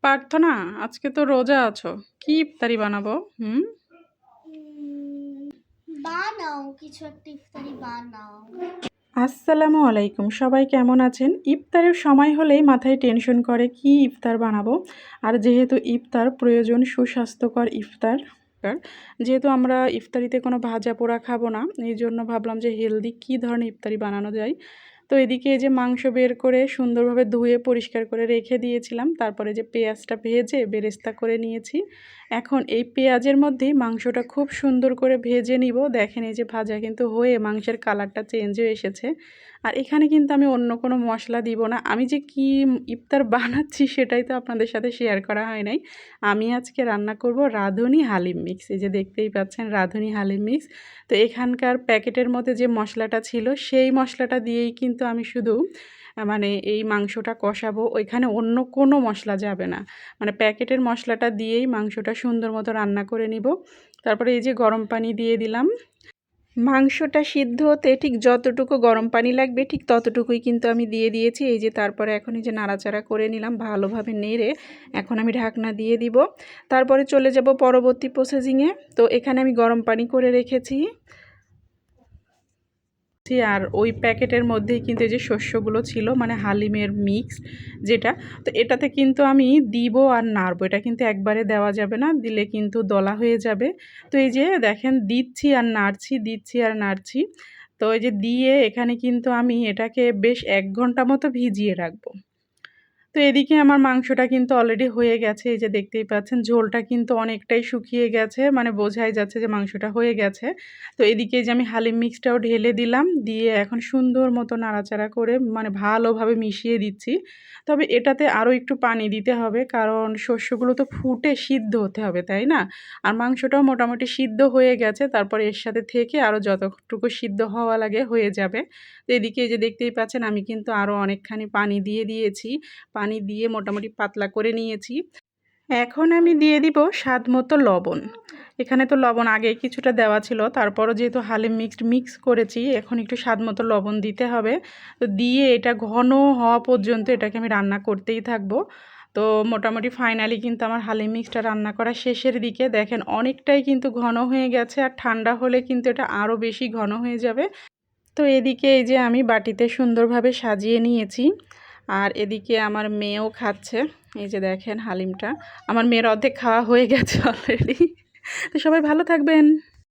পারতো না? আজকে তো রোজা আছো, কি ইফতারি বানাবো? বানাও, কিছু একটা ইফতারি বানাও। আসসালামু আলাইকুম, সবাই কেমন আছেন? ইফতারের সময় হলেই মাথায় টেনশন করে কি ইফতার বানাবো। আর যেহেতু ইফতার প্রয়োজন সুস্বাস্থ্যকর ইফতার, যেহেতু আমরা ইফতারিতে কোনো ভাজা পোড়া খাবো না, এই জন্য ভাবলাম যে হেলদি কী ধরনের ইফতারি বানানো যায়। তো এদিকে এই যে মাংস বের করে সুন্দরভাবে ধুয়ে পরিষ্কার করে রেখে দিয়েছিলাম, তারপরে যে পেঁয়াজটা ভেজে বেরেস্তা করে নিয়েছি। এখন এই পেঁয়াজের মধ্যেই মাংসটা খুব সুন্দর করে ভেজে নিব। দেখেন এই যে ভাজা কিন্তু হয়ে মাংসের কালারটা চেঞ্জ হয়ে এসেছে। আর এখানে কিন্তু আমি অন্য কোনো মশলা দিব না। আমি যে কি ইফতার বানাচ্ছি সেটাই তো আপনাদের সাথে শেয়ার করা হয় নাই। আমি আজকে রান্না করব রাঁধুনি হালিম মিক্স। এই যে দেখতেই পাচ্ছেন রাঁধুনি হালিম মিক্স। তো এখানকার প্যাকেটের মধ্যে যে মশলাটা ছিল সেই মশলাটা দিয়েই কিন্তু আমি শুধু মানে এই মাংসটা কষাবো। ওইখানে অন্য কোনো মশলা যাবে না, মানে প্যাকেটের মশলাটা দিয়েই মাংসটা সুন্দর মতো রান্না করে নিব। তারপরে এই যে গরম পানি দিয়ে দিলাম। মাংসটা সিদ্ধ হতে ঠিক যতটুকু গরম পানি লাগবে ঠিক ততটুকুই কিন্তু আমি দিয়ে দিয়েছি। এই যে তারপরে এখন এই যে নাড়াচাড়া করে নিলাম, ভালোভাবে নেড়ে এখন আমি ঢাকনা দিয়ে দিব। তারপরে চলে যাব পরবর্তী প্রসেসিংয়ে। তো এখানে আমি গরম পানি করে রেখেছি, আর ওই প্যাকেটের মধ্যেই কিন্তু এই যে শস্যগুলো ছিল, মানে হালিমের মিক্স যেটা, তো এটাতে কিন্তু আমি দিব আর নাড়বো। এটা কিন্তু একবারে দেওয়া যাবে না, দিলে কিন্তু দলা হয়ে যাবে। তো এই যে দেখেন দিচ্ছি আর নাড়ছি, দিচ্ছি আর নাড়ছি। তো এই যে দিয়ে এখানে কিন্তু আমি এটাকে বেশ 1 ঘন্টা মতো ভিজিয়ে রাখবো। তো এদিকে আমার মাংসটা কিন্তু অলরেডি হয়ে গেছে। এই যে দেখতেই পাচ্ছেন ঝোলটা কিন্তু অনেকটাই শুকিয়ে গেছে, মানে বোঝাই যাচ্ছে যে মাংসটা হয়ে গেছে। তো এদিকে যে আমি হালিম মিক্সটাও ঢেলে দিলাম, দিয়ে এখন সুন্দর মতো নাড়াচাড়া করে মানে ভালোভাবে মিশিয়ে দিচ্ছি। তবে এটাতে আরও একটু পানি দিতে হবে, কারণ শস্যগুলো তো ফুটে সিদ্ধ হতে হবে, তাই না? আর মাংসটাও মোটামুটি সিদ্ধ হয়ে গেছে, তারপরে এর সাথে থেকে আরও যতটুকু সিদ্ধ হওয়া লাগে হয়ে যাবে। তো এদিকে এই যে দেখতেই পাচ্ছেন আমি কিন্তু আরও অনেকখানি পানি দিয়ে দিয়েছি। পানি দিয়ে মোটামুটি পাতলা করে নিয়েছি। এখন আমি দিয়ে দিব স্বাদ মতো লবণ। এখানে তো লবণ আগেই কিছুটা দেওয়া ছিল, তারপরও যেহেতু হালিম মিক্স করেছি, এখন একটু স্বাদ মতো লবণ দিতে হবে। তো দিয়ে এটা ঘন হওয়া পর্যন্ত এটাকে আমি রান্না করতেই থাকবো। তো মোটামুটি ফাইনালি কিন্তু আমার হালিম মিক্সটা রান্না করা শেষের দিকে। দেখেন অনেকটাই কিন্তু ঘন হয়ে গেছে, আর ঠান্ডা হলে কিন্তু এটা আরও বেশি ঘন হয়ে যাবে। তো এদিকে এই যে আমি বাটিতে সুন্দরভাবে সাজিয়ে নিয়েছি, আর এদিকে আমার মেয়েও খাচ্ছে। এই যে দেখেন হালিমটা আমার মেয়ের অর্ধেক খাওয়া হয়ে গেছে অলরেডি। তো সবাই ভালো থাকবেন।